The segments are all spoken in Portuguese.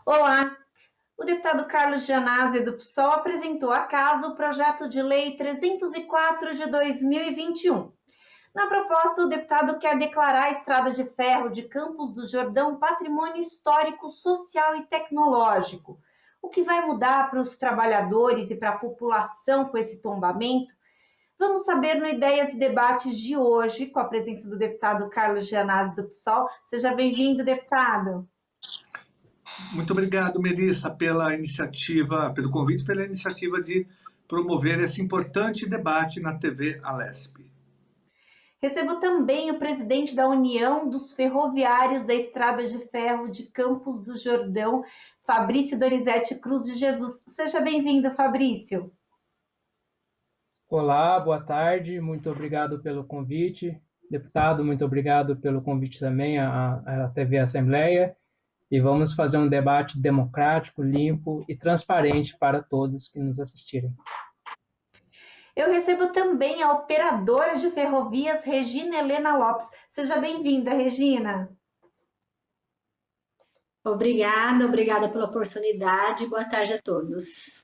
Olá! O deputado Carlos Gianazzi, do PSOL, apresentou à Casa o projeto de lei 304 de 2021. Na proposta, o deputado quer declarar a Estrada de Ferro de Campos do Jordão patrimônio histórico, social e tecnológico. O que vai mudar para os trabalhadores e para a população com esse tombamento? Vamos saber no Ideias e Debates de hoje, com a presença do deputado Carlos Gianazzi, do PSOL. Seja bem-vindo, deputado. Muito obrigado, Melissa, pela iniciativa, pelo convite, pela iniciativa de promover esse importante debate na TV Alesp. Recebo também o presidente da União dos Ferroviários da Estrada de Ferro de Campos do Jordão, Fabrício Donizete Cruz de Jesus. Seja bem-vindo, Fabrício. Olá, boa tarde, muito obrigado pelo convite. Deputado, muito obrigado pelo convite também à TV Assembleia. E vamos fazer um debate democrático, limpo e transparente para todos que nos assistirem. Eu recebo também a operadora de ferrovias, Regina Helena Lopes. Seja bem-vinda, Regina. Obrigada pela oportunidade. Boa tarde a todos.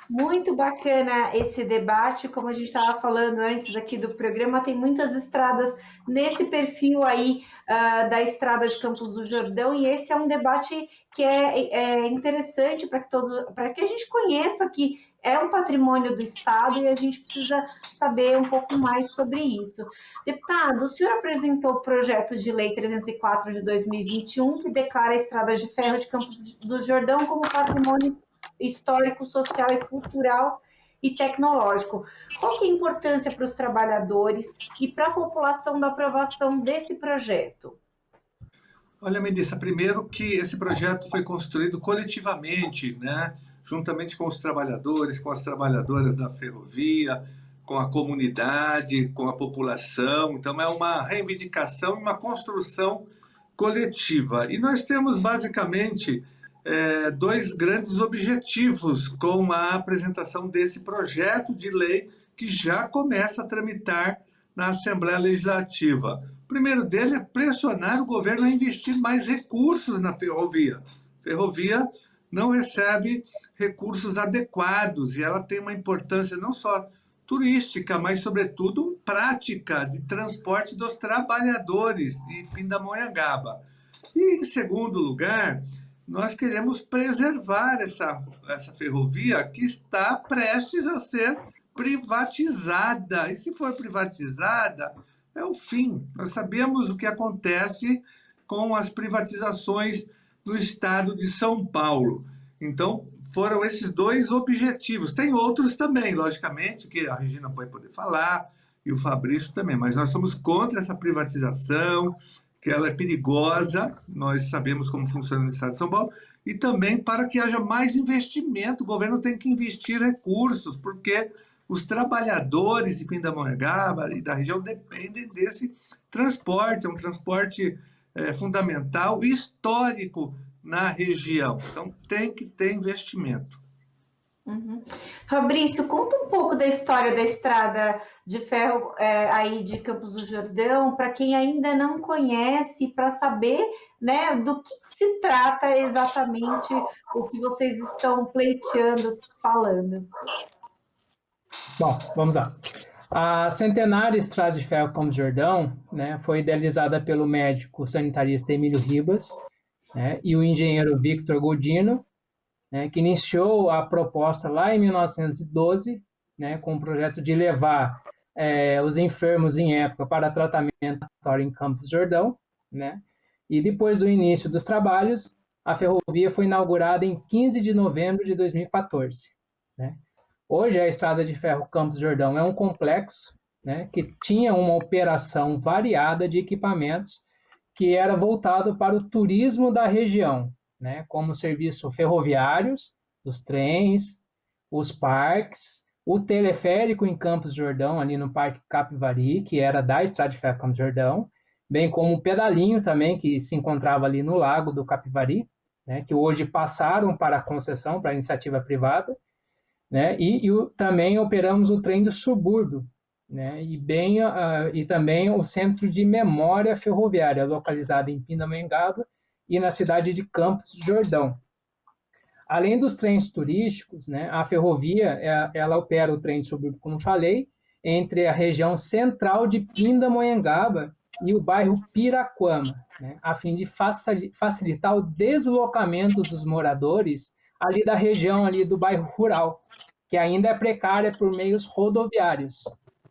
Muito bacana esse debate, como a gente estava falando antes aqui do programa, tem muitas estradas nesse perfil aí da Estrada de Campos do Jordão, e esse é um debate que é interessante para que a gente conheça que é um patrimônio do Estado e a gente precisa saber um pouco mais sobre isso. Deputado, o senhor apresentou o projeto de lei 304 de 2021, que declara a Estrada de Ferro de Campos do Jordão como patrimônio histórico, social e cultural e tecnológico. Qual que é a importância para os trabalhadores e para a população da aprovação desse projeto? Olha, Melissa, primeiro que esse projeto foi construído coletivamente, né? Juntamente com os trabalhadores, com as trabalhadoras da ferrovia, com a comunidade, com a população. Então, é uma reivindicação, uma construção coletiva. E nós temos, basicamente, dois grandes objetivos com a apresentação desse projeto de lei que já começa a tramitar na Assembleia Legislativa. O primeiro dele é pressionar o governo a investir mais recursos na ferrovia. A ferrovia não recebe recursos adequados e ela tem uma importância não só turística, mas, sobretudo, prática de transporte dos trabalhadores de Pindamonhangaba. E, em segundo lugar, nós queremos preservar essa ferrovia que está prestes a ser privatizada. E se for privatizada, é o fim. Nós sabemos o que acontece com as privatizações no estado de São Paulo. Então, foram esses dois objetivos. Tem outros também, logicamente, que a Regina vai poder falar, e o Fabrício também, mas nós somos contra essa privatização, que ela é perigosa, nós sabemos como funciona no estado de São Paulo, e também para que haja mais investimento, o governo tem que investir recursos, porque os trabalhadores de Pindamonhangaba e da região dependem desse transporte, é um transporte fundamental e histórico na região, então tem que ter investimento. Uhum. Fabrício, conta um pouco da história da Estrada de Ferro aí de Campos do Jordão, para quem ainda não conhece, para saber, né, do que se trata exatamente o que vocês estão pleiteando, falando. Bom, vamos lá. A centenária Estrada de Ferro Campos do Jordão, né, foi idealizada pelo médico sanitarista Emílio Ribas, né, e o engenheiro Victor Godino, né, que iniciou a proposta lá em 1912, né, com o projeto de levar os enfermos em época para tratamento em Campos do Jordão, né, e depois do início dos trabalhos, a ferrovia foi inaugurada em 15 de novembro de 2014. Né. Hoje, a Estrada de Ferro Campos do Jordão é um complexo, né, que tinha uma operação variada de equipamentos que era voltado para o turismo da região, né, como serviço ferroviários, dos trens, os parques, o teleférico em Campos do Jordão, ali no Parque Capivari, que era da Estrada de Ferro Campos do Jordão, bem como o pedalinho também, que se encontrava ali no Lago do Capivari, né, que hoje passaram para a concessão, para a iniciativa privada, né, também operamos o trem do subúrbio, né, e também o Centro de Memória Ferroviária, localizado em Pindamonhangaba, e na cidade de Campos do Jordão. Além dos trens turísticos, né, a ferrovia ela opera o trem suburbano, como falei, entre a região central de Pindamonhangaba e o bairro Piraquama, né, a fim de facilitar o deslocamento dos moradores ali da região ali do bairro rural, que ainda é precária por meios rodoviários,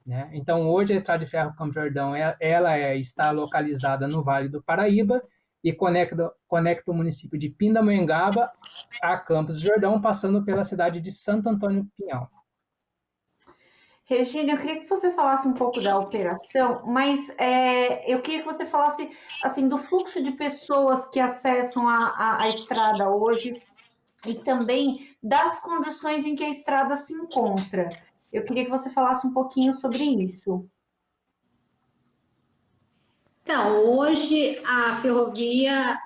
né? Então, hoje a Estrada de Ferro Campos do Jordão está localizada no Vale do Paraíba e conecta o município de Pindamonhangaba a Campos do Jordão, passando pela cidade de Santo Antônio Pinhal. Regina, eu queria que você falasse um pouco da operação, mas eu queria que você falasse assim do fluxo de pessoas que acessam a estrada hoje e também das condições em que a estrada se encontra. Eu queria que você falasse um pouquinho sobre isso. Então, hoje a ferrovia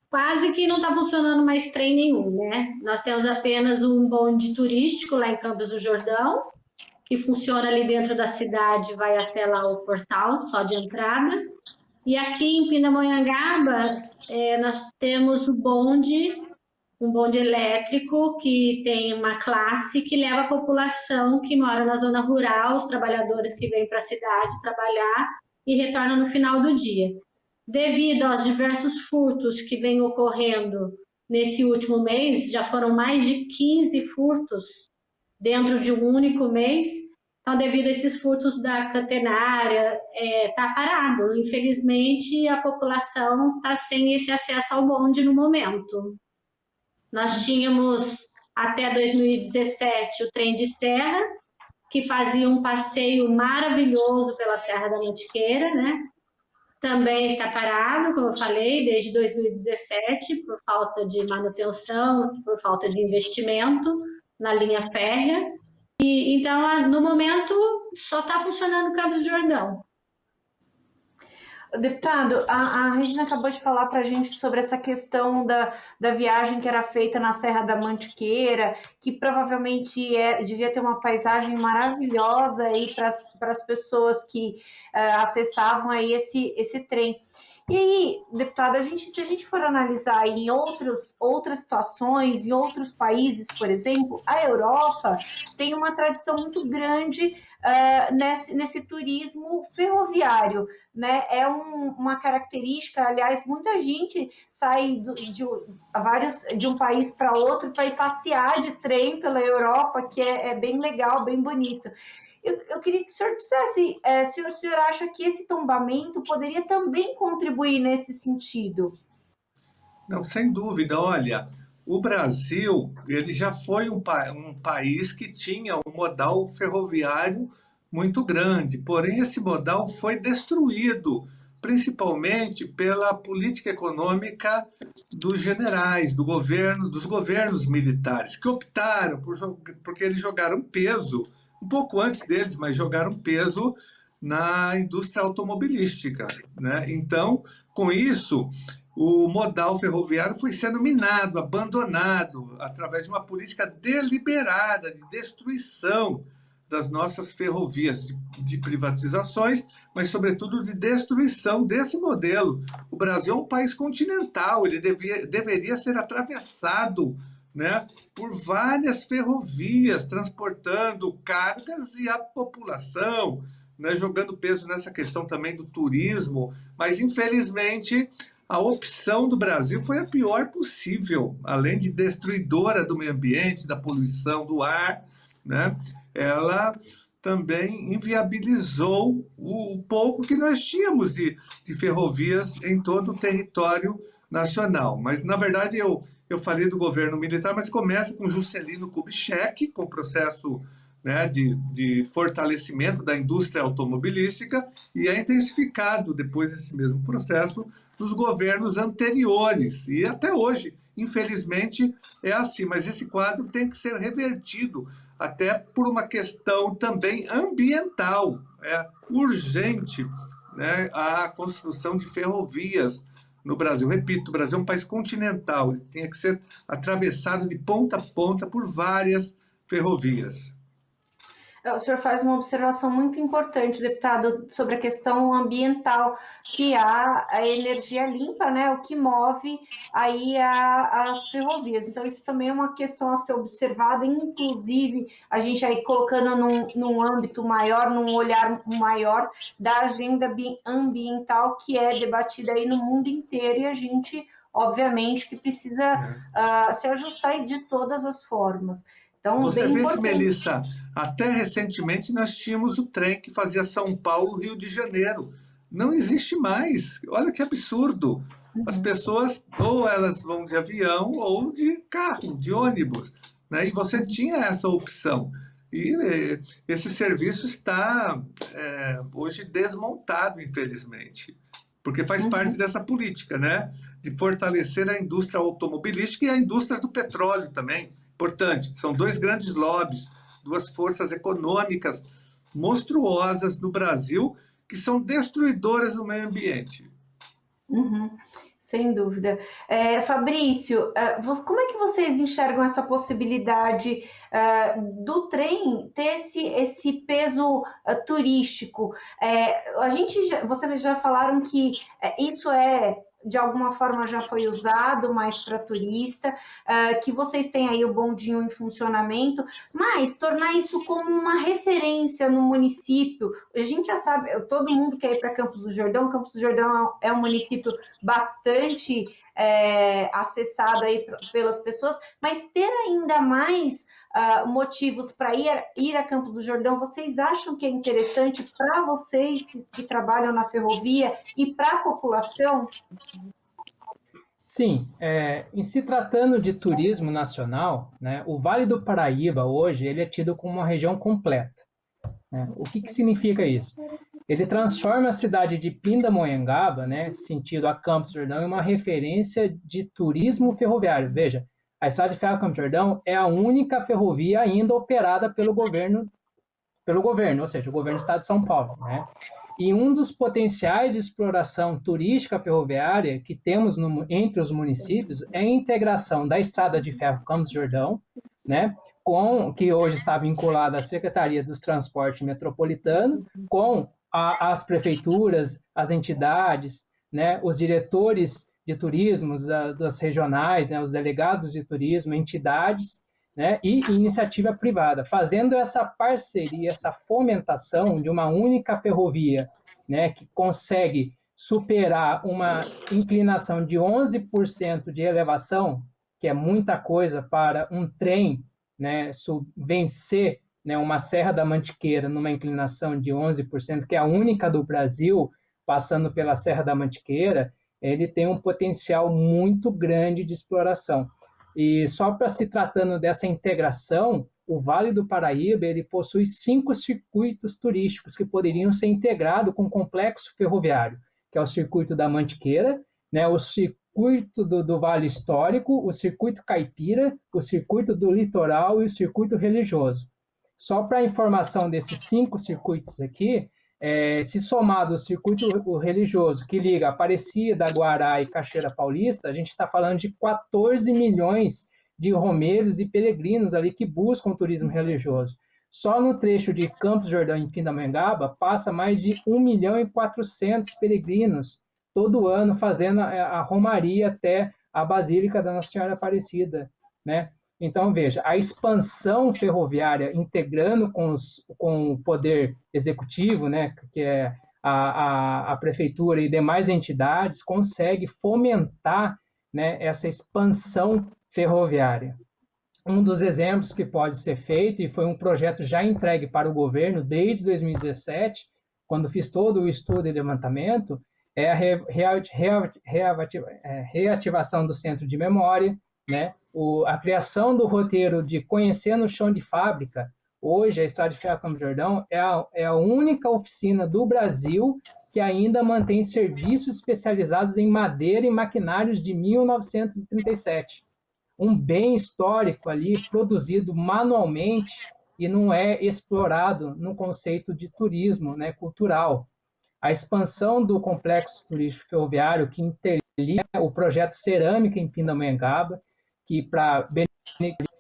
quase que não está funcionando mais trem nenhum, né? Nós temos apenas um bonde turístico lá em Campos do Jordão, que funciona ali dentro da cidade, vai até lá o portal, só de entrada. E aqui em Pindamonhangaba, nós temos um bonde elétrico que tem uma classe que leva a população que mora na zona rural, os trabalhadores que vêm para a cidade trabalhar e retornam no final do dia. Devido aos diversos furtos que vêm ocorrendo nesse último mês, já foram mais de 15 furtos dentro de um único mês. Então, devido a esses furtos da catenária, está parado. Infelizmente, a população está sem esse acesso ao bonde no momento. Nós tínhamos, até 2017, o trem de serra, que fazia um passeio maravilhoso pela Serra da Mantiqueira, né? Também está parado, como eu falei, desde 2017, por falta de manutenção, por falta de investimento na linha férrea. E, então, no momento, só está funcionando Campos do Jordão. Deputado, a Regina acabou de falar para a gente sobre essa questão da viagem que era feita na Serra da Mantiqueira, que provavelmente devia ter uma paisagem maravilhosa aí para as pessoas que acessavam aí esse trem. E aí, deputada, se a gente for analisar em outras situações, em outros países, por exemplo, a Europa tem uma tradição muito grande nesse turismo ferroviário, né? É uma característica, aliás, muita gente sai de um país para outro para ir passear de trem pela Europa, que é bem legal, bem bonito. Eu queria que o senhor dissesse se o senhor acha que esse tombamento poderia também contribuir nesse sentido. Não, sem dúvida. Olha, o Brasil ele já foi um país que tinha um modal ferroviário muito grande, porém esse modal foi destruído, principalmente pela política econômica dos generais, dos governos militares, que optaram porque eles jogaram peso um pouco antes deles, mas jogaram peso na indústria automobilística, né? Então, com isso, o modal ferroviário foi sendo minado, abandonado, através de uma política deliberada de destruição das nossas ferrovias, de privatizações, mas, sobretudo, de destruição desse modelo. O Brasil é um país continental, ele deveria ser atravessado, né, por várias ferrovias, transportando cargas e a população, né, jogando peso nessa questão também do turismo, mas, infelizmente, a opção do Brasil foi a pior possível, além de destruidora do meio ambiente, da poluição do ar, né, ela também inviabilizou o pouco que nós tínhamos de ferrovias em todo o território nacional. Mas, na verdade, eu falei do governo militar, mas começa com Juscelino Kubitschek, com o processo, né, de fortalecimento da indústria automobilística, e é intensificado depois desse mesmo processo nos governos anteriores. E até hoje, infelizmente, é assim. Mas esse quadro tem que ser revertido, até por uma questão também ambiental. É urgente, né, a construção de ferrovias no Brasil. Repito, o Brasil é um país continental, ele tem que ser atravessado de ponta a ponta por várias ferrovias. O senhor faz uma observação muito importante, deputado, sobre a questão ambiental, que há a energia limpa, né, o que move aí as ferrovias. Então, isso também é uma questão a ser observada, inclusive, a gente aí colocando num âmbito maior, num olhar maior da agenda ambiental que é debatida aí no mundo inteiro, e a gente, obviamente, que precisa se ajustar de todas as formas. Então, Você bem vê que, importante. Melissa, até recentemente nós tínhamos o trem que fazia São Paulo, Rio de Janeiro. Não existe mais. Olha que absurdo. As pessoas, ou elas vão de avião ou de carro, de ônibus, né? E você tinha essa opção. E esse serviço está hoje desmontado, infelizmente, porque faz parte dessa política, né? De fortalecer a indústria automobilística e a indústria do petróleo também. Importante, são dois grandes lobbies, duas forças econômicas monstruosas no Brasil que são destruidoras do meio ambiente. Sem dúvida. Fabrício, como é que vocês enxergam essa possibilidade do trem ter esse peso turístico? Vocês já falaram que isso de alguma forma já foi usado mais para turista, que vocês têm aí o bondinho em funcionamento, mas tornar isso como uma referência no município. A gente já sabe, todo mundo quer ir para Campos do Jordão é um município bastante acessado aí pelas pessoas, mas ter ainda mais motivos para ir a Campos do Jordão, vocês acham que é interessante para vocês que trabalham na ferrovia e para a população? Sim, em se tratando de turismo nacional, né, o Vale do Paraíba hoje ele é tido como uma região completa. Né? O que significa isso? Ele transforma a cidade de Pindamonhangaba, né, sentido a Campos do Jordão, em uma referência de turismo ferroviário. Veja, a Estrada de Ferro Campos do Jordão é a única ferrovia ainda operada pelo governo, ou seja, o governo do estado de São Paulo. Né? E um dos potenciais de exploração turística ferroviária que temos entre os municípios é a integração da Estrada de Ferro Campos do Jordão, né, que hoje está vinculada à Secretaria dos Transportes Metropolitano, com as prefeituras, as entidades, né, os diretores de turismo das regionais, né, os delegados de turismo, entidades, né, e iniciativa privada, fazendo essa parceria, essa fomentação de uma única ferrovia, né, que consegue superar uma inclinação de 11% de elevação, que é muita coisa para um trem, né, vencer, né, uma Serra da Mantiqueira numa inclinação de 11%, que é a única do Brasil, passando pela Serra da Mantiqueira, ele tem um potencial muito grande de exploração. E só para se tratando dessa integração, o Vale do Paraíba ele possui 5 circuitos turísticos que poderiam ser integrados com o complexo ferroviário, que é o circuito da Mantiqueira, né, o circuito do Vale Histórico, o circuito Caipira, o circuito do Litoral e o circuito religioso. Só para a informação desses 5 circuitos aqui, se somado o circuito religioso, que liga Aparecida, Guará e Cachoeira Paulista, a gente está falando de 14 milhões de romeiros e peregrinos ali que buscam o turismo religioso. Só no trecho de Campos do Jordão e Pindamonhangaba passa mais de 1.400.000 peregrinos todo ano fazendo a romaria até a Basílica da Nossa Senhora Aparecida, né? Então, veja, a expansão ferroviária integrando com o poder executivo, né, que é a prefeitura e demais entidades, consegue fomentar, né, essa expansão ferroviária. Um dos exemplos que pode ser feito, e foi um projeto já entregue para o governo desde 2017, quando fiz todo o estudo e levantamento, é a reativação do centro de memória, né? A criação do roteiro de Conhecendo o Chão de Fábrica. Hoje, a Estrada de Ferro Campos do Jordão é a única oficina do Brasil que ainda mantém serviços especializados em madeira e maquinários de 1937. Um bem histórico ali, produzido manualmente e não é explorado no conceito de turismo, né, cultural. A expansão do complexo turístico ferroviário que interliga o projeto Cerâmica em Pindamonhangaba, que para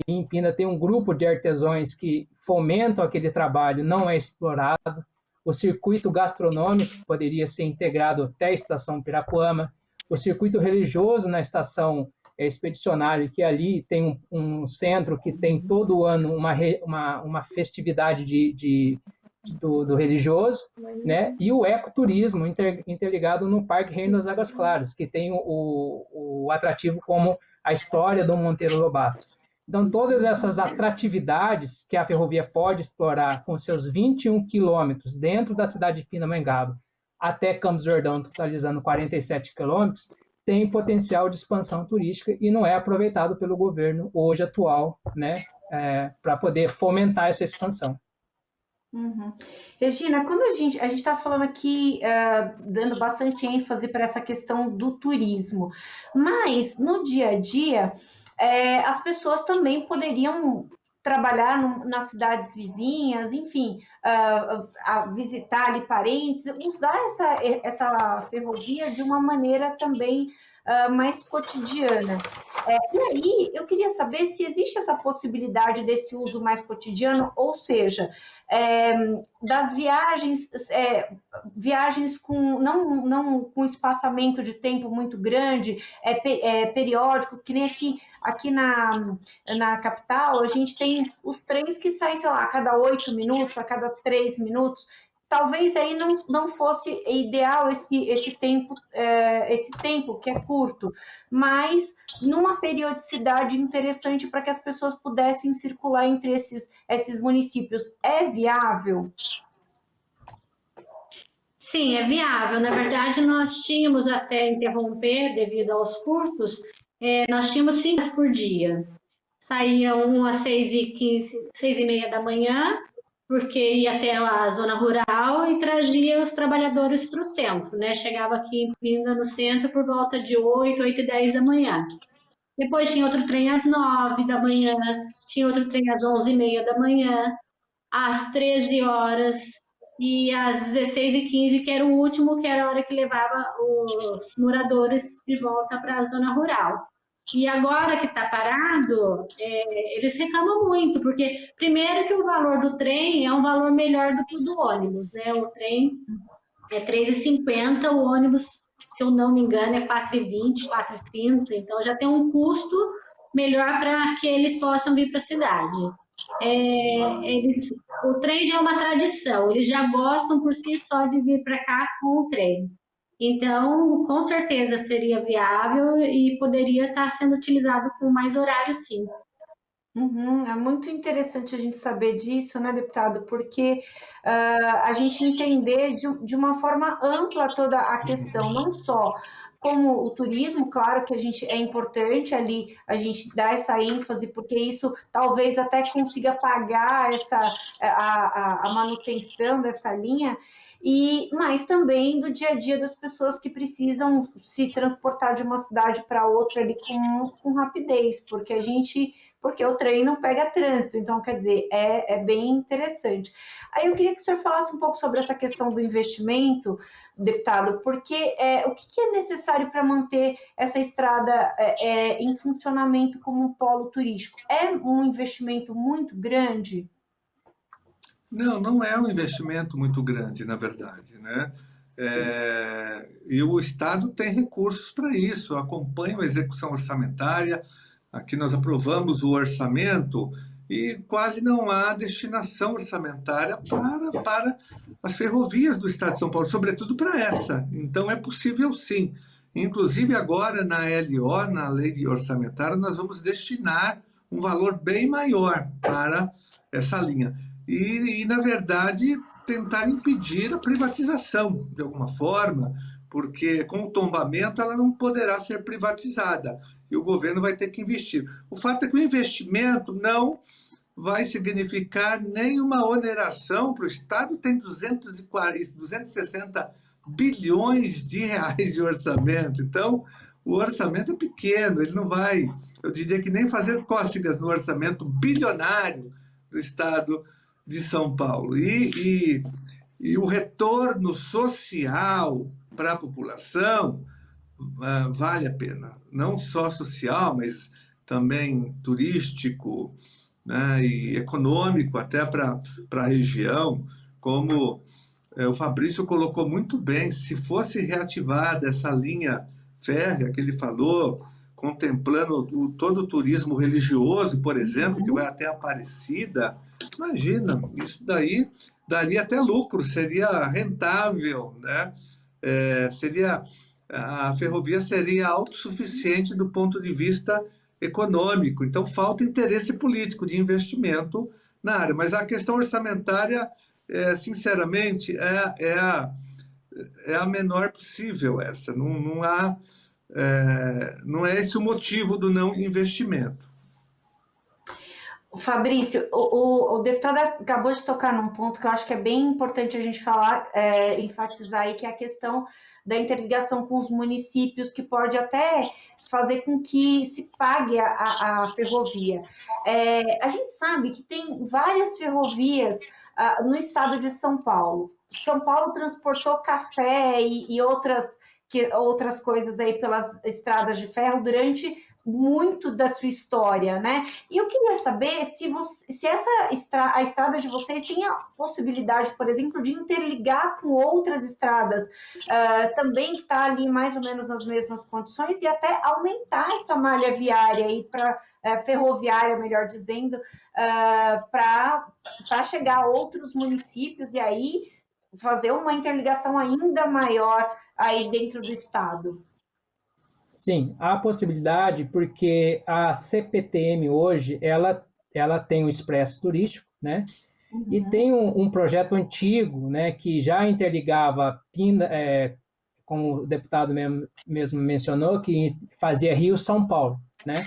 Empina tem um grupo de artesãos que fomentam aquele trabalho, não é explorado. O circuito gastronômico poderia ser integrado até a estação Pirapuama. O circuito religioso na estação expedicionária, que ali tem um centro que tem todo ano uma festividade do religioso, né? E o ecoturismo interligado no Parque Reino das Águas Claras, que tem o atrativo como a história do Monteiro Lobato. Então, todas essas atratividades que a ferrovia pode explorar com seus 21 quilômetros dentro da cidade de Pindamonhangaba até Campos do Jordão, totalizando 47 quilômetros, tem potencial de expansão turística e não é aproveitado pelo governo hoje atual, né, para poder fomentar essa expansão. Uhum. Regina, quando a gente está falando aqui, dando bastante ênfase para essa questão do turismo, mas no dia a dia, as pessoas também poderiam trabalhar nas cidades vizinhas, enfim, visitar ali parentes, usar essa ferrovia de uma maneira também mais cotidiana. E aí, eu queria saber se existe essa possibilidade desse uso mais cotidiano, ou seja, das viagens com não com espaçamento de tempo muito grande, periódico, que nem aqui na capital, a gente tem os trens que saem, sei lá, a cada 8 minutos, a cada 3 minutos. Talvez aí não fosse ideal esse tempo que é curto, mas numa periodicidade interessante para que as pessoas pudessem circular entre esses municípios. É viável? Sim, é viável. Na verdade, nós tínhamos, até interromper devido aos curtos, nós tínhamos 5 por dia. Saía um às 6h15, 6h30 da manhã, porque ia até a zona rural e trazia os trabalhadores para o centro, né? Chegava aqui em Pinda, no centro, por volta de 8h10 da manhã. Depois tinha outro trem às 9 da manhã, tinha outro trem às 11h30 da manhã, às 13 horas e às 16h15, que era o último, que era a hora que levava os moradores de volta para a zona rural. E agora que está parado, eles reclamam muito, porque primeiro que o valor do trem é um valor melhor do que o do ônibus, né? O trem é R$3,50, o ônibus, se eu não me engano, é R$4,20, R$4,30, então já tem um custo melhor para que eles possam vir para a cidade. O trem já é uma tradição, eles já gostam por si só de vir para cá com o trem. Então, com certeza seria viável e poderia estar sendo utilizado com mais horário, sim. Uhum, é muito interessante a gente saber disso, né, deputado? Porque a gente entender de uma forma ampla toda a questão, não só como o turismo, claro que é importante ali a gente dar essa ênfase, porque isso talvez até consiga pagar a manutenção dessa linha, mas também do dia a dia das pessoas que precisam se transportar de uma cidade para outra ali com rapidez, porque o trem não pega trânsito, então, quer dizer, é bem interessante. Aí eu queria que o senhor falasse um pouco sobre essa questão do investimento, deputado, porque o que é necessário para manter essa estrada em funcionamento como um polo turístico? É um investimento muito grande? Não é um investimento muito grande, na verdade, né? E o Estado tem recursos para isso, acompanha a execução orçamentária. Aqui nós aprovamos o orçamento e quase não há destinação orçamentária para as ferrovias do Estado de São Paulo, sobretudo para essa. Então é possível sim. Inclusive agora na LO, na Lei Orçamentária, nós vamos destinar um valor bem maior para essa linha. E na verdade, tentar impedir a privatização, de alguma forma, porque com o tombamento ela não poderá ser privatizada e o governo vai ter que investir. O fato é que o investimento não vai significar nenhuma oneração para o Estado, tem 260 bilhões de reais de orçamento, então o orçamento é pequeno, ele não vai, eu diria que nem fazer cócegas no orçamento bilionário do Estado de São Paulo. E o retorno social para a população vale a pena. Não só social, mas também turístico, né, e econômico até para a região, como o Fabrício colocou muito bem, se fosse reativada essa linha férrea que ele falou, contemplando todo o turismo religioso, por exemplo, que vai até Aparecida, imagina, isso daí daria até lucro, seria rentável, né? A ferrovia seria autossuficiente do ponto de vista econômico. Então, falta interesse político de investimento na área. Mas a questão orçamentária, sinceramente, é a menor possível essa. Não há, não é esse o motivo do não investimento. Fabrício, o deputado acabou de tocar num ponto que eu acho que é bem importante a gente falar, enfatizar aí, que é a questão da interligação com os municípios, que pode até fazer com que se pague a ferrovia. A gente sabe que tem várias ferrovias no estado de São Paulo. São Paulo transportou café e outras coisas aí pelas estradas de ferro durante muito da sua história, né? E eu queria saber se a estrada de vocês tem a possibilidade, por exemplo, de interligar com outras estradas também que está ali mais ou menos nas mesmas condições e até aumentar essa malha viária aí para ferroviária, melhor dizendo, para chegar a outros municípios e aí fazer uma interligação ainda maior aí dentro do estado. Sim, há possibilidade, porque a CPTM hoje, ela tem o expresso turístico, né? E tem um projeto antigo, né, que já interligava Pinda, como o deputado mesmo mencionou, que fazia Rio-São Paulo, né?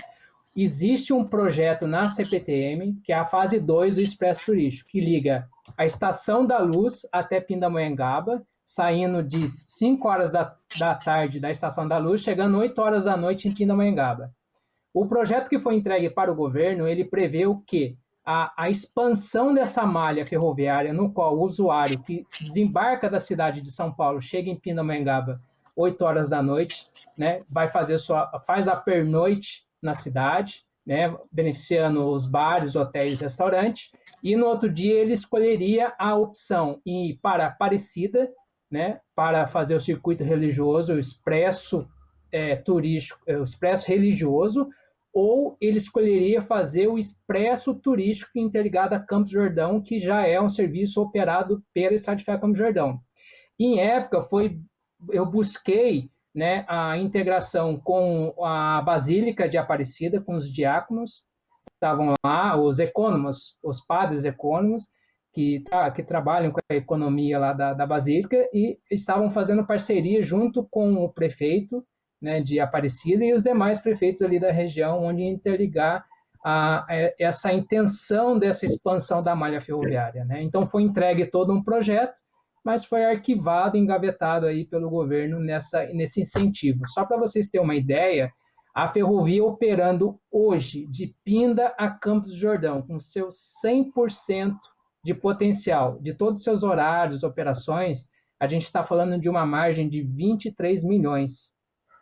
Existe um projeto na CPTM, que é a fase 2 do expresso turístico, que liga a Estação da Luz até Pindamonhangaba, saindo de 5 horas da tarde da Estação da Luz, chegando 8 horas da noite em Pindamonhangaba. O projeto que foi entregue para o governo, ele prevê o quê? A expansão dessa malha ferroviária, no qual o usuário que desembarca da cidade de São Paulo chega em Pindamonhangaba 8 horas da noite, né, faz a pernoite na cidade, né, beneficiando os bares, hotéis, restaurantes, e no outro dia ele escolheria a opção ir para Aparecida, né, para fazer o circuito religioso, o expresso turístico, o expresso religioso, ou ele escolheria fazer o expresso turístico interligado a Campos do Jordão, que já é um serviço operado pela Estrada de Ferro Campos do Jordão. Em época, eu busquei, né, a integração com a Basílica de Aparecida, com os diáconos, estavam lá, os ecônomos, os padres ecônomos, que trabalham com a economia lá da Basílica, e estavam fazendo parceria junto com o prefeito, né, de Aparecida e os demais prefeitos ali da região, onde interligar essa intenção dessa expansão da malha ferroviária, né? Então foi entregue todo um projeto, mas foi arquivado, engavetado aí pelo governo nesse incentivo. Só para vocês terem uma ideia, a ferrovia operando hoje de Pinda a Campos do Jordão, com seu 100% de potencial, de todos os seus horários, operações, a gente está falando de uma margem de 23 milhões.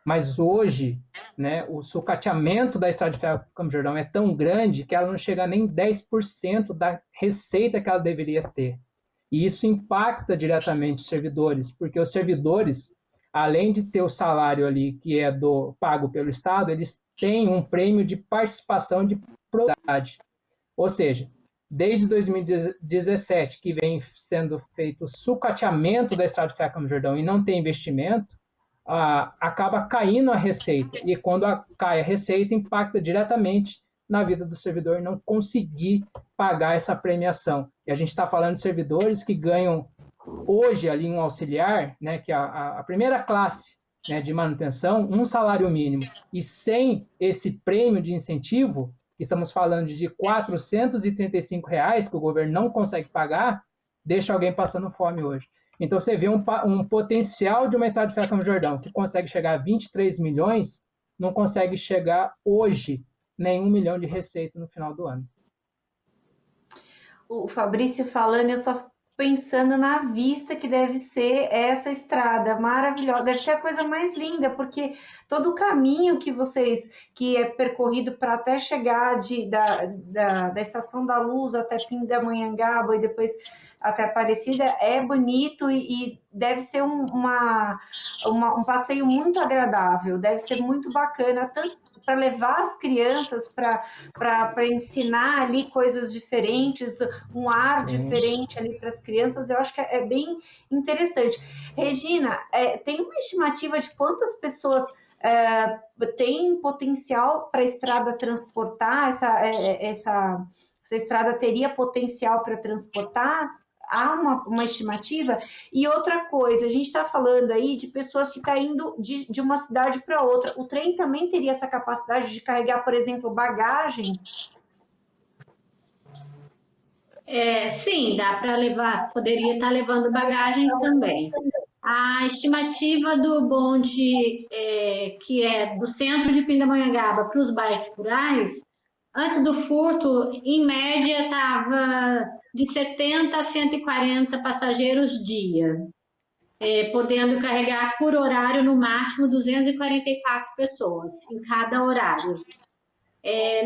Mas hoje, né, o sucateamento da Estrada de Ferro Campos do Jordão é tão grande que ela não chega nem 10% da receita que ela deveria ter. E isso impacta diretamente os servidores, porque os servidores, além de ter o salário ali que é pago pelo Estado, eles têm um prêmio de participação de produtividade. Ou seja, desde 2017, que vem sendo feito o sucateamento da Estrada de Ferro Campos do Jordão e não tem investimento, acaba caindo a receita. E quando cai a receita, impacta diretamente na vida do servidor não conseguir pagar essa premiação. E a gente está falando de servidores que ganham hoje ali um auxiliar, né, que é a primeira classe, né, de manutenção, um salário mínimo. E sem esse prêmio de incentivo, estamos falando de R$ 435 que o governo não consegue pagar, deixa alguém passando fome hoje. Então, você vê um potencial de uma Estrada de Ferro Campos do Jordão que consegue chegar a 23 milhões, não consegue chegar hoje nem 1 milhão de receita no final do ano. O Fabrício falando, eu só pensando na vista que deve ser essa estrada maravilhosa. Deve ser a coisa mais linda, porque todo o caminho que é percorrido para até chegar da Estação da Luz até Pindamonhangaba e depois até Aparecida é bonito e deve ser um passeio muito agradável, deve ser muito bacana, tanto para levar as crianças para ensinar ali coisas diferentes, um ar diferente ali para as crianças, eu acho que é bem interessante. Regina, tem uma estimativa de quantas pessoas tem potencial para a estrada transportar? Essa estrada teria potencial para transportar? Há uma estimativa? E outra coisa, a gente está falando aí de pessoas que estão indo de uma cidade para outra. O trem também teria essa capacidade de carregar, por exemplo, bagagem? Sim, dá para levar, poderia estar levando bagagem também. A estimativa do bonde, que é do centro de Pindamonhangaba para os bairros rurais, antes do furto, em média, estava de 70 a 140 passageiros dia, podendo carregar por horário, no máximo, 244 pessoas em cada horário.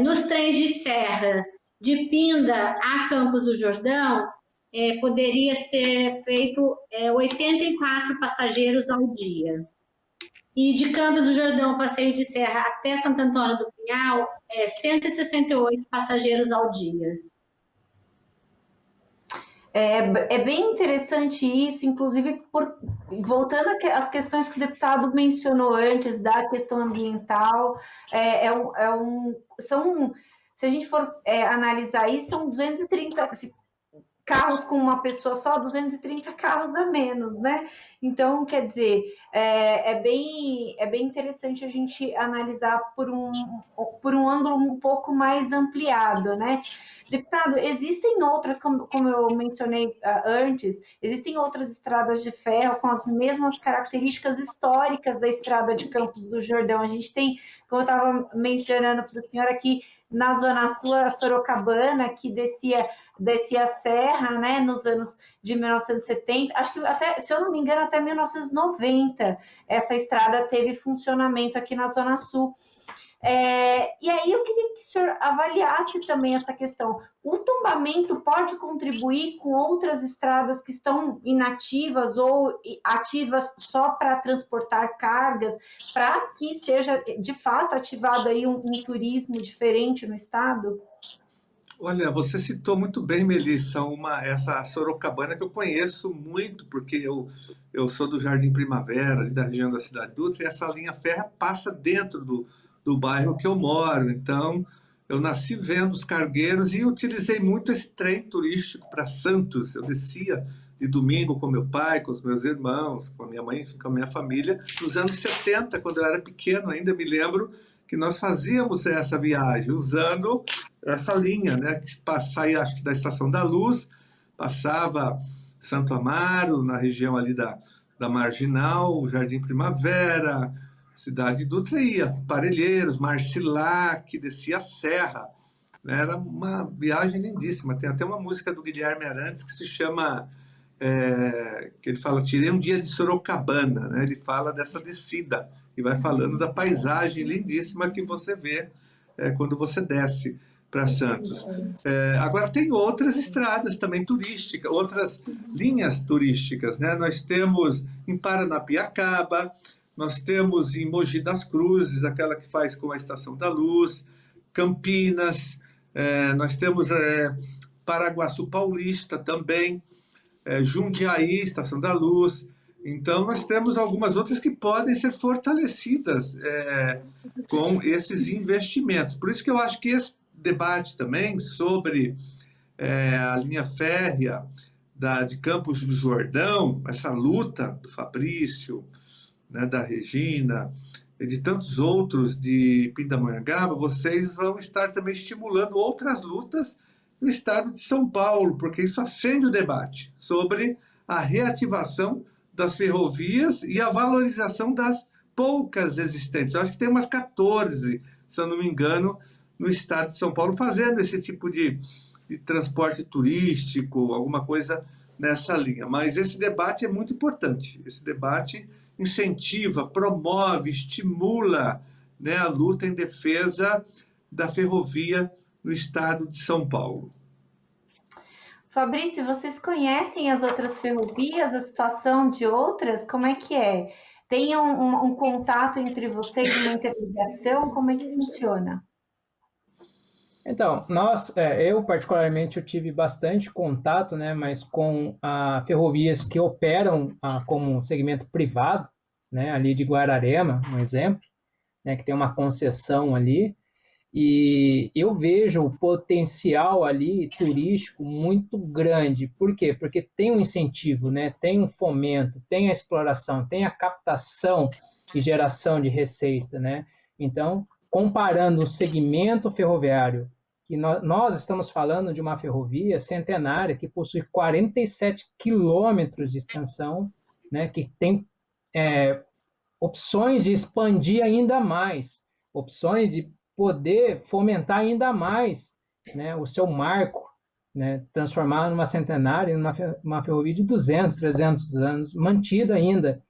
Nos trens de serra, de Pinda a Campos do Jordão, poderia ser feito 84 passageiros ao dia. E de Campos do Jordão, Passeio de Serra até Santo Antônio do Pinhal, 168 passageiros ao dia. É bem interessante isso, inclusive, voltando às questões que o deputado mencionou antes, da questão ambiental, se a gente for analisar isso, são 230 carros com uma pessoa só, 230 carros a menos, né? Então, quer dizer, é bem interessante a gente analisar por um ângulo um pouco mais ampliado, né? Deputado, existem outras, como eu mencionei antes, existem outras estradas de ferro com as mesmas características históricas da estrada de Campos do Jordão. A gente tem, como eu estava mencionando para o senhor aqui, na Zona Sul, a Sorocabana, que descia a serra, né, nos anos de 1970, acho que até, se eu não me engano, até 1990, essa estrada teve funcionamento aqui na Zona Sul. E aí eu queria que o senhor avaliasse também essa questão. O tombamento pode contribuir com outras estradas que estão inativas ou ativas só para transportar cargas, para que seja de fato ativado aí um turismo diferente no estado? Olha, você citou muito bem, Melissa, essa Sorocabana que eu conheço muito, porque eu sou do Jardim Primavera, da região da Cidade Dutra, e essa linha férrea passa dentro do bairro que eu moro. Então, eu nasci vendo os cargueiros e utilizei muito esse trem turístico para Santos. Eu descia de domingo com meu pai, com os meus irmãos, com a minha mãe, com a minha família. Nos anos 70, quando eu era pequeno, ainda me lembro que nós fazíamos essa viagem usando essa linha, né, que saía, acho que da Estação da Luz, passava Santo Amaro, na região ali da Marginal, Jardim Primavera, Cidade Dutra, ia Parelheiros, Marcilac, descia a Serra, né? Era uma viagem lindíssima. Tem até uma música do Guilherme Arantes que se chama, que ele fala, tirei um dia de Sorocabana, né? Ele fala dessa descida e vai falando da paisagem lindíssima que você vê quando você desce para Santos. Agora, tem outras estradas também turísticas, outras linhas turísticas, né? Nós temos em Paranapiacaba, nós temos em Mogi das Cruzes, aquela que faz com a Estação da Luz, Campinas, nós temos Paraguaçu Paulista também, Jundiaí, Estação da Luz. Então, nós temos algumas outras que podem ser fortalecidas com esses investimentos. Por isso que eu acho que esse debate também sobre a linha férrea de Campos do Jordão, essa luta do Fabrício, né, da Regina e de tantos outros de Pindamonhangaba, vocês vão estar também estimulando outras lutas no estado de São Paulo, porque isso acende o debate sobre a reativação das ferrovias e a valorização das poucas existentes. Eu acho que tem umas 14, se eu não me engano, no estado de São Paulo, fazendo esse tipo de transporte turístico, alguma coisa nessa linha. Mas esse debate é muito importante. Esse debate incentiva, promove, estimula, né, a luta em defesa da ferrovia no estado de São Paulo. Fabrício, vocês conhecem as outras ferrovias, a situação de outras? Como é que é? Tem um contato entre vocês, uma interligação? Como é que funciona? Então, eu particularmente, eu tive bastante contato, né, mas com ferrovias que operam como segmento privado, né, ali de Guararema, um exemplo, né, que tem uma concessão ali, e eu vejo o potencial ali turístico muito grande. Por quê? Porque tem um incentivo, né, tem um fomento, tem a exploração, tem a captação e geração de receita, né? Então, comparando o segmento ferroviário, que nós estamos falando de uma ferrovia centenária que possui 47 quilômetros de extensão, né, que tem opções de expandir ainda mais, opções de poder fomentar ainda mais, né, o seu marco, né, transformar numa centenária, numa ferrovia de 200, 300 anos, mantida ainda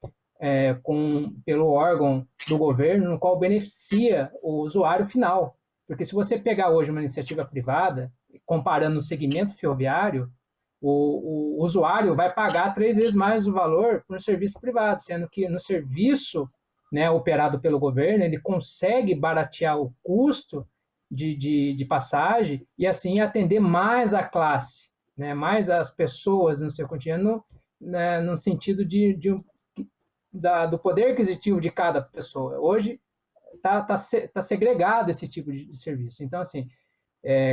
pelo órgão do governo, no qual beneficia o usuário final. Porque se você pegar hoje uma iniciativa privada, comparando o segmento ferroviário, o usuário vai pagar 3 vezes mais o valor no serviço privado, sendo que no serviço, né, operado pelo governo, ele consegue baratear o custo de passagem e assim atender mais a classe, né, mais as pessoas no seu cotidiano, né, no sentido do poder aquisitivo de cada pessoa. Hoje tá segregado esse tipo de serviço. Então, assim,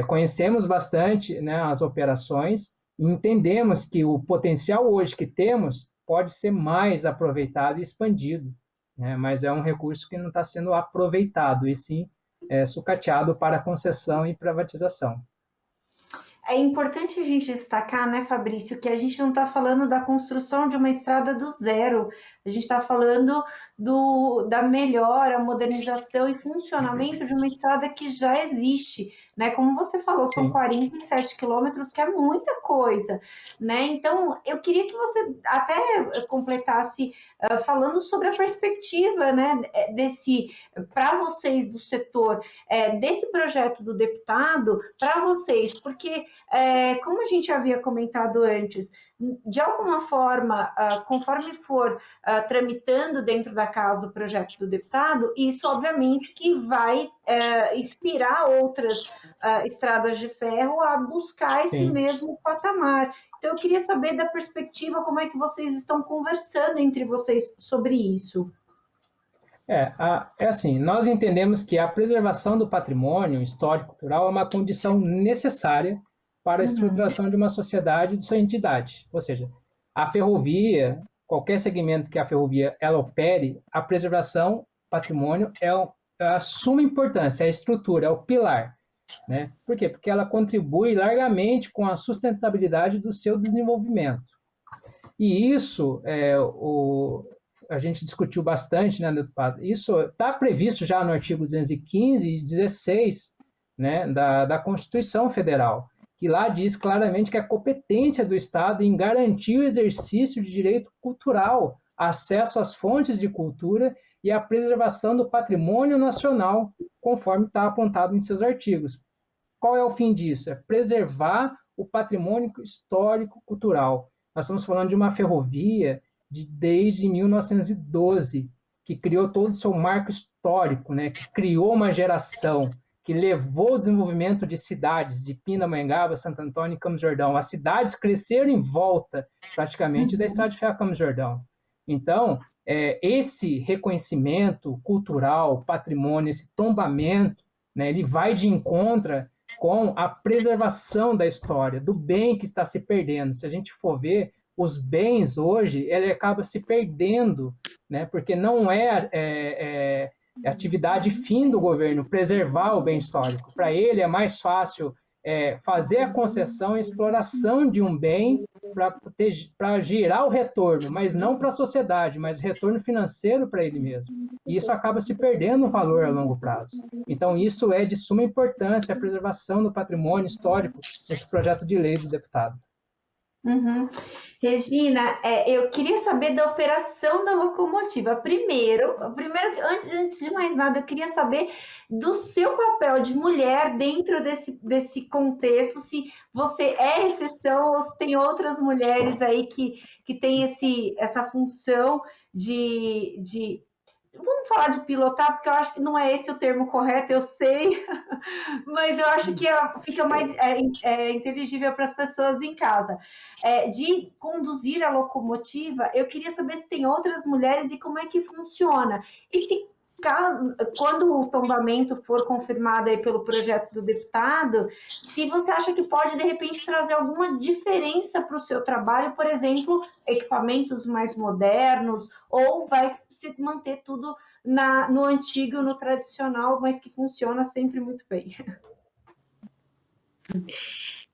conhecemos bastante, né, as operações e entendemos que o potencial hoje que temos pode ser mais aproveitado e expandido, né, mas é um recurso que não está sendo aproveitado, e sim sucateado para concessão e privatização. É importante a gente destacar, né, Fabrício, que a gente não está falando da construção de uma estrada do zero, a gente está falando da melhora, modernização e funcionamento de uma estrada que já existe, né? Como você falou, são 47 quilômetros, que é muita coisa, né? Então, eu queria que você até completasse falando sobre a perspectiva, né, para vocês do setor, desse projeto do deputado, para vocês, porque como a gente havia comentado antes, de alguma forma, conforme for tramitando dentro da casa o projeto do deputado, isso obviamente que vai inspirar outras estradas de ferro a buscar esse mesmo patamar. Então, eu queria saber da perspectiva, como é que vocês estão conversando entre vocês sobre isso. Assim, nós entendemos que a preservação do patrimônio histórico-cultural é uma condição necessária para a estruturação de uma sociedade e de sua entidade. Ou seja, a ferrovia, qualquer segmento que a ferrovia ela opere, a preservação do patrimônio é a suma importância, é a estrutura, é o pilar, né? Por quê? Porque ela contribui largamente com a sustentabilidade do seu desenvolvimento. E isso, a gente discutiu bastante, né, deputado? Isso está previsto já no artigo 215 e 16, né, da Constituição Federal, que lá diz claramente que a competência do Estado em garantir o exercício de direito cultural, acesso às fontes de cultura e a preservação do patrimônio nacional, conforme está apontado em seus artigos. Qual é o fim disso? É preservar o patrimônio histórico-cultural. Nós estamos falando de uma ferrovia desde 1912, que criou todo o seu marco histórico, né, que criou uma geração, que levou o desenvolvimento de cidades, de Pindamonhangaba, Santo Antônio e Campos do Jordão. As cidades cresceram em volta, praticamente, da Estrada de Ferro Campos do Jordão. Então, esse reconhecimento cultural, patrimônio, esse tombamento, né, ele vai de encontro com a preservação da história, do bem que está se perdendo. Se a gente for ver, os bens hoje, ele acaba se perdendo, né, porque não é atividade fim do governo preservar o bem histórico. Para ele é mais fácil fazer a concessão e exploração de um bem para gerar o retorno, mas não para a sociedade, mas retorno financeiro para ele mesmo. E isso acaba se perdendo o valor a longo prazo. Então, isso é de suma importância, a preservação do patrimônio histórico nesse projeto de lei do deputado. Regina, eu queria saber da operação da locomotiva. Primeiro, antes de mais nada, eu queria saber do seu papel de mulher dentro desse contexto, se você é exceção ou se tem outras mulheres aí que têm essa função de. Vamos falar de pilotar, porque eu acho que não é esse o termo correto, eu sei, mas eu acho que fica mais inteligível para as pessoas em casa. De conduzir a locomotiva, eu queria saber se tem outras mulheres e como é que funciona. E se quando o tombamento for confirmado aí pelo projeto do deputado, se você acha que pode, de repente, trazer alguma diferença para o seu trabalho, por exemplo, equipamentos mais modernos, ou vai se manter tudo no antigo, no tradicional, mas que funciona sempre muito bem.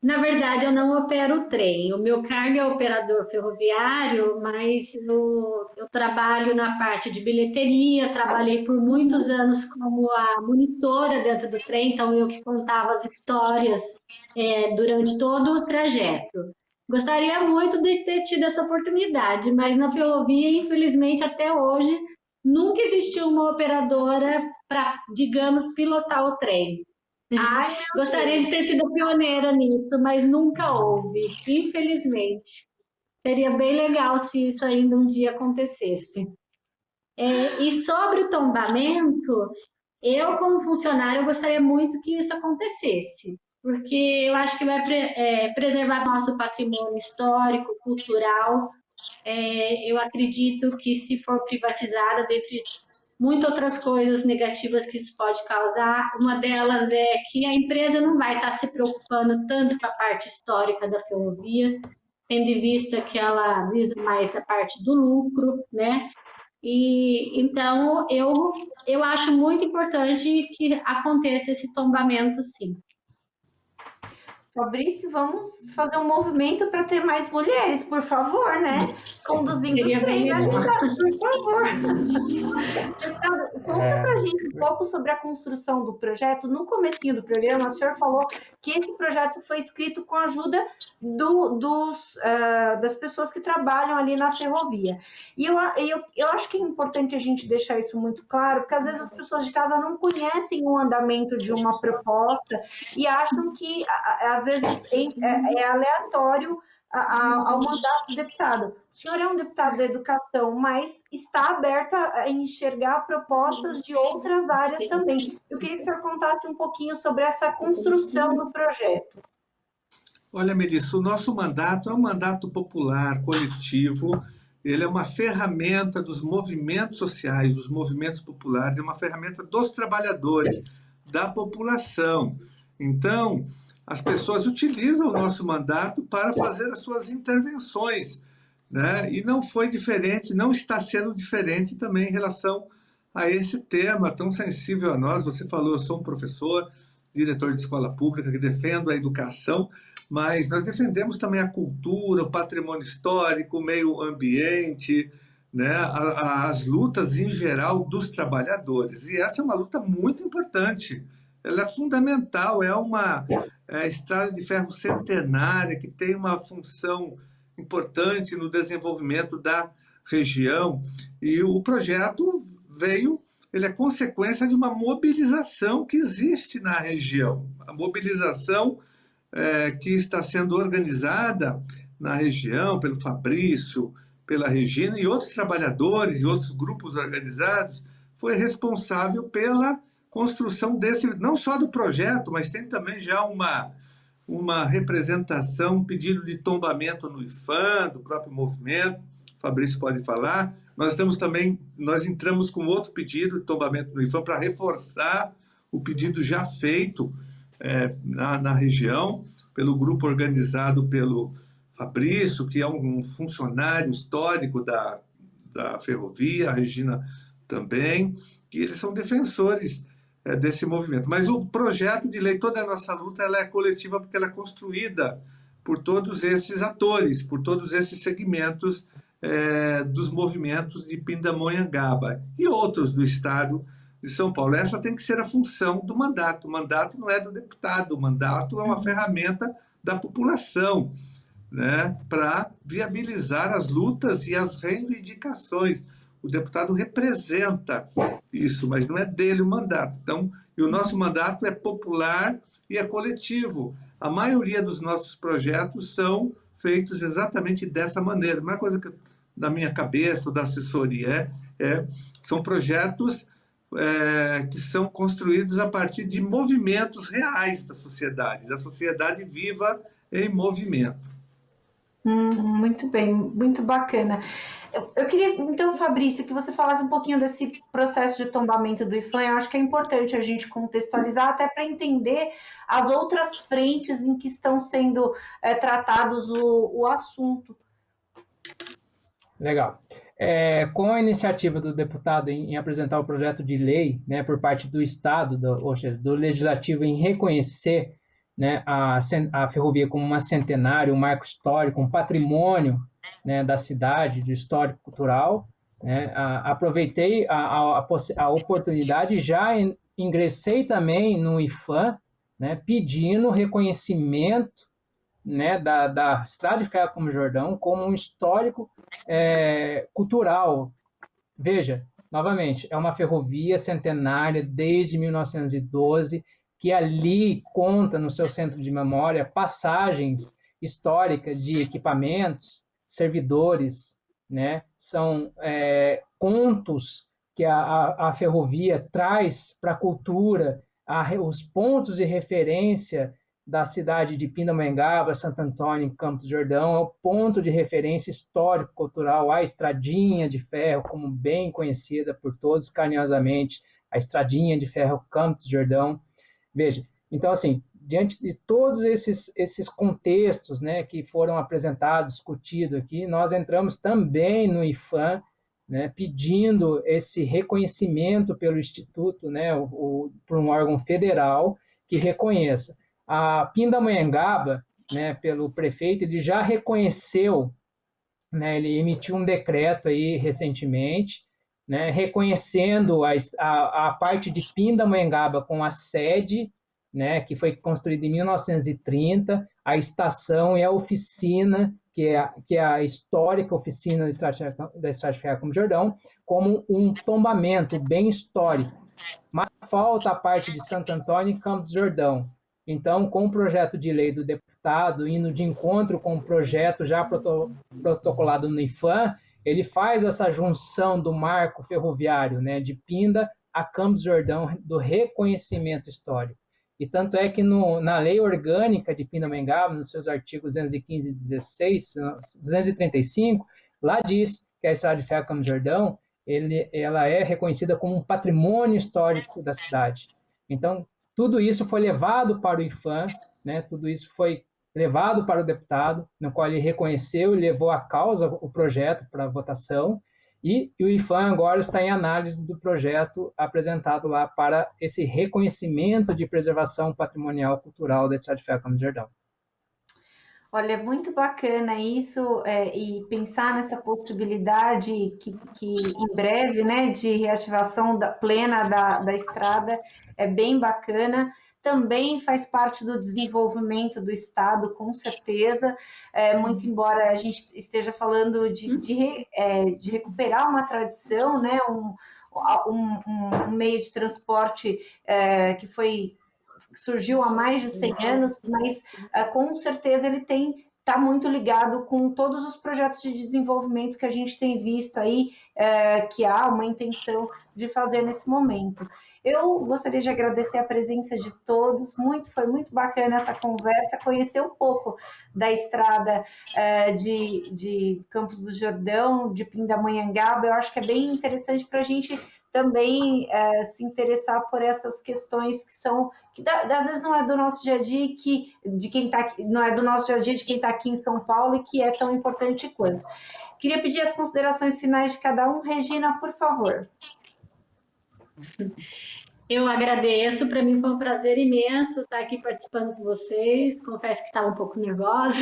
Na verdade, eu não opero o trem. O meu cargo é operador ferroviário, mas eu trabalho na parte de bilheteria, trabalhei por muitos anos como a monitora dentro do trem, então eu que contava as histórias durante todo o trajeto. Gostaria muito de ter tido essa oportunidade, mas na ferrovia, infelizmente, até hoje, nunca existiu uma operadora para, digamos, pilotar o trem. Ai, Gostaria de ter sido pioneira nisso, mas nunca houve, infelizmente. Seria bem legal se isso ainda um dia acontecesse. E sobre o tombamento, eu, como funcionário, gostaria muito que isso acontecesse, porque eu acho que vai preservar nosso patrimônio histórico, cultural. Eu acredito que, se for privatizada, dentre muitas outras coisas negativas que isso pode causar, uma delas é que a empresa não vai estar se preocupando tanto com a parte histórica da ferrovia, tendo em vista que ela visa mais a parte do lucro, né? E então eu acho muito importante que aconteça esse tombamento, sim. Fabrício, vamos fazer um movimento para ter mais mulheres, por favor, né? Conduzindo os trens, né, por favor. Conta pra gente um pouco sobre a construção do projeto. No comecinho do programa, o senhor falou que esse projeto foi escrito com a ajuda das pessoas que trabalham ali na ferrovia. E eu acho que é importante a gente deixar isso muito claro, porque às vezes as pessoas de casa não conhecem o andamento de uma proposta e acham que, às vezes, é aleatório ao mandato do deputado. O senhor é um deputado da educação, mas está aberto a enxergar propostas de outras áreas também. Eu queria que o senhor contasse um pouquinho sobre essa construção do projeto. Olha, Melissa, o nosso mandato é um mandato popular, coletivo. Ele é uma ferramenta dos movimentos sociais, dos movimentos populares, é uma ferramenta dos trabalhadores, da população. Então, as pessoas utilizam o nosso mandato para fazer as suas intervenções, né? E não foi diferente, não está sendo diferente também em relação a esse tema tão sensível a nós. Você falou, eu sou um professor, diretor de escola pública, que defendo a educação, mas nós defendemos também a cultura, o patrimônio histórico, o meio ambiente, né? As lutas em geral dos trabalhadores. E essa é uma luta muito importante. Ela é fundamental, é uma estrada de ferro centenária que tem uma função importante no desenvolvimento da região. E o projeto ele é consequência de uma mobilização que existe na região. A mobilização que está sendo organizada na região pelo Fabrício, pela Regina e outros trabalhadores e outros grupos organizados, foi responsável pela construção não só do projeto, mas tem também já uma representação, um pedido de tombamento no IPHAN, do próprio movimento, o Fabrício pode falar. Nós entramos com outro pedido de tombamento no IPHAN para reforçar o pedido já feito na região, pelo grupo organizado pelo Fabrício, que é um funcionário histórico da ferrovia, a Regina também, e eles são defensores desse movimento. Mas o projeto de lei, toda a nossa luta, ela é coletiva porque ela é construída por todos esses atores, por todos esses segmentos dos movimentos de Pindamonhangaba e outros do estado de São Paulo. Essa tem que ser a função do mandato. O mandato não é do deputado, o mandato é uma ferramenta da população né, para viabilizar as lutas e as reivindicações. O deputado representa isso, mas não é dele o mandato. Então, e o nosso mandato é popular e é coletivo. A maioria dos nossos projetos são feitos exatamente dessa maneira. Não é coisa que, da minha cabeça ou da assessoria, são projetos que são construídos a partir de movimentos reais da sociedade viva em movimento. Muito bem, muito bacana. Eu queria, então, Fabrício, que você falasse um pouquinho desse processo de tombamento do IPHAN. Eu acho que é importante a gente contextualizar até para entender as outras frentes em que estão sendo tratados o assunto. Legal. Com a iniciativa do deputado em apresentar o projeto de lei, né, por parte do Estado, ou seja, do Legislativo, em reconhecer, né, a ferrovia como uma centenária, um marco histórico, um patrimônio, né, da cidade, do histórico cultural, né, aproveitei a oportunidade e já ingressei também no IPHAN, né, pedindo reconhecimento, né, da Estrada de Ferro Campos do Jordão como um histórico cultural. Veja, novamente, é uma ferrovia centenária desde 1912, que ali conta no seu centro de memória passagens históricas de equipamentos, servidores, né? São contos que a ferrovia traz para a cultura, os pontos de referência da cidade de Pindamonhangaba, Santo Antônio, em Campos do Jordão, é o ponto de referência histórico-cultural, a Estradinha de Ferro, como bem conhecida por todos carinhosamente, a Estradinha de Ferro Campos do Jordão. Veja, então, assim, diante de todos esses contextos, né, que foram apresentados, discutidos aqui, nós entramos também no IPHAN, né, pedindo esse reconhecimento pelo Instituto, né, por um órgão federal que reconheça. A Pindamonhangaba, né, pelo prefeito, ele já reconheceu, né, ele emitiu um decreto aí recentemente, né, reconhecendo a parte de Pindamonhangaba com a sede, né, que foi construída em 1930, a estação e a oficina, que é a histórica oficina da Estrada de Ferro Campos do Jordão, como um tombamento bem histórico. Mas falta a parte de Santo Antônio e Campos do Jordão. Então, com o projeto de lei do deputado, indo de encontro com o projeto já protocolado no IPHAN, ele faz essa junção do marco ferroviário, né, de Pinda a Campos do Jordão, do reconhecimento histórico. E tanto é que na lei orgânica de Pindamonhangaba, nos seus artigos 215 e 16, 235, lá diz que a Estrada de Ferro Campos do Jordão ela é reconhecida como um patrimônio histórico da cidade. Então, tudo isso foi levado para o IPHAN, né? Tudo isso foi levado para o deputado, no qual ele reconheceu e levou a causa o projeto para votação, e o IPHAN agora está em análise do projeto apresentado lá para esse reconhecimento de preservação patrimonial cultural da Estrada de Ferro Campos do Jordão. Olha, muito bacana isso, e pensar nessa possibilidade que em breve, né, de reativação plena da estrada é bem bacana. Também faz parte do desenvolvimento do Estado, com certeza, muito embora a gente esteja falando de recuperar uma tradição, né, um meio de transporte que surgiu há mais de 100 anos, mas com certeza ele está muito ligado com todos os projetos de desenvolvimento que a gente tem visto aí, que há uma intenção de fazer nesse momento. Eu gostaria de agradecer a presença de todos, foi muito bacana essa conversa, conhecer um pouco da estrada de Campos do Jordão, de Pindamonhangaba. Eu acho que é bem interessante para a gente também se interessar por essas questões que às vezes não é do nosso dia a dia, não é do nosso dia a dia de quem está aqui em São Paulo, e que é tão importante quanto. Queria pedir as considerações finais de cada um. Regina, por favor. Eu agradeço, para mim foi um prazer imenso estar aqui participando com vocês. Confesso que estava um pouco nervosa,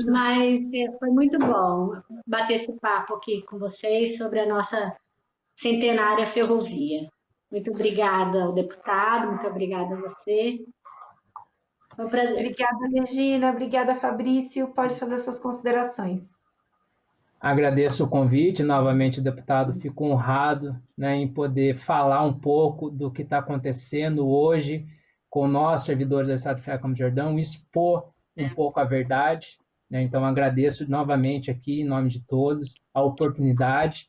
mas foi muito bom bater esse papo aqui com vocês sobre a nossa centenária ferrovia. Muito obrigada ao deputado, muito obrigada a você. Foi um prazer. Obrigada, Regina. Obrigada, Fabrício. Pode fazer suas considerações. Agradeço o convite, novamente, deputado. Fico honrado, né, em poder falar um pouco do que está acontecendo hoje com nós, servidores da Estrada de Ferro Campos do Jordão, expor um pouco a verdade, né? Então, agradeço novamente aqui, em nome de todos, a oportunidade.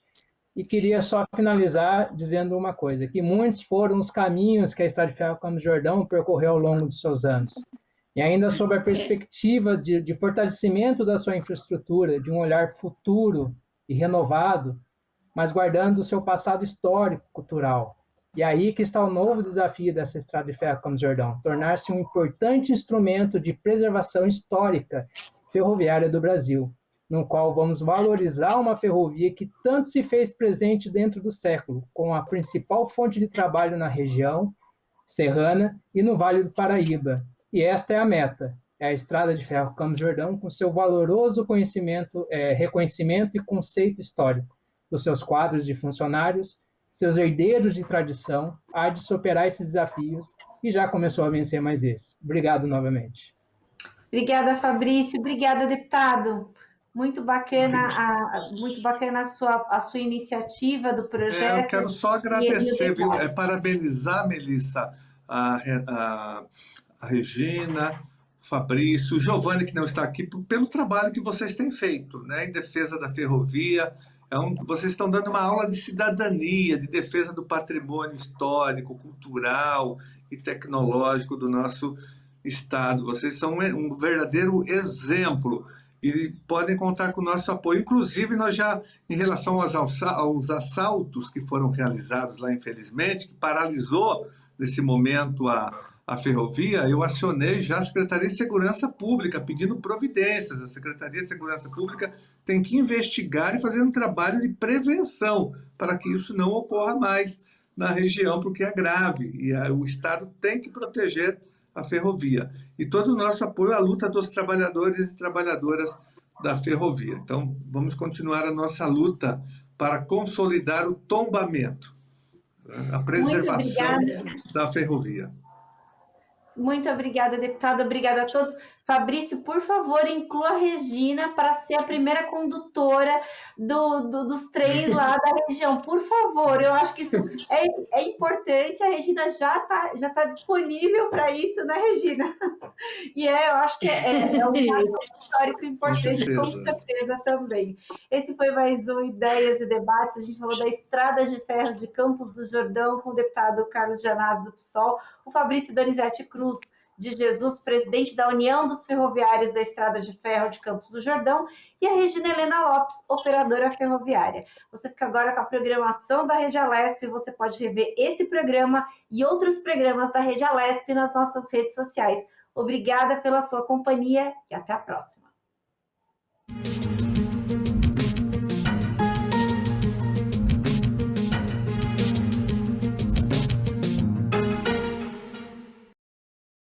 E queria só finalizar dizendo uma coisa, que muitos foram os caminhos que a Estrada de Ferro Campos do Jordão percorreu ao longo dos seus anos. E ainda sob a perspectiva de fortalecimento da sua infraestrutura, de um olhar futuro e renovado, mas guardando o seu passado histórico, cultural. E aí que está o novo desafio dessa Estrada de Ferro Campos do Jordão, tornar-se um importante instrumento de preservação histórica ferroviária do Brasil, no qual vamos valorizar uma ferrovia que tanto se fez presente dentro do século, como a principal fonte de trabalho na região serrana e no Vale do Paraíba. E esta é a meta, é a Estrada de Ferro Campos do Jordão, com seu valoroso reconhecimento e conceito histórico dos seus quadros de funcionários, seus herdeiros de tradição, há de superar esses desafios e já começou a vencer mais esse. Obrigado novamente. Obrigada, Fabrício. Obrigada, deputado. Muito bacana a sua iniciativa do projeto. Eu quero só agradecer, viu? Parabenizar, Melissa, a Regina, o Fabrício, o Giovanni, que não está aqui, pelo trabalho que vocês têm feito, né, em defesa da ferrovia. Vocês estão dando uma aula de cidadania, de defesa do patrimônio histórico, cultural e tecnológico do nosso Estado. Vocês são um verdadeiro exemplo e podem contar com o nosso apoio. Inclusive, nós já, em relação aos assaltos que foram realizados lá, infelizmente, que paralisou, nesse momento, a ferrovia, eu acionei já a Secretaria de Segurança Pública, pedindo providências. A Secretaria de Segurança Pública tem que investigar e fazer um trabalho de prevenção para que isso não ocorra mais na região, porque é grave. E o Estado tem que proteger a ferrovia. E todo o nosso apoio à luta dos trabalhadores e trabalhadoras da ferrovia. Então, vamos continuar a nossa luta para consolidar o tombamento, a preservação da ferrovia. Muito obrigada, deputada. Obrigada a todos. Fabrício, por favor, inclua a Regina para ser a primeira condutora dos trens lá da região. Por favor, eu acho que isso é importante. A Regina já tá disponível para isso, né, Regina? E eu acho que é um marco histórico importante, com certeza também. Esse foi mais um Ideias e Debates. A gente falou da Estrada de Ferro de Campos do Jordão com o deputado Carlos Gianazzi do PSOL, o Fabrício Donizete Cruz de Jesus, presidente da União dos Ferroviários da Estrada de Ferro de Campos do Jordão, e a Regina Helena Lopes, operadora ferroviária. Você fica agora com a programação da Rede Alesp, você pode rever esse programa e outros programas da Rede Alesp nas nossas redes sociais. Obrigada pela sua companhia e até a próxima.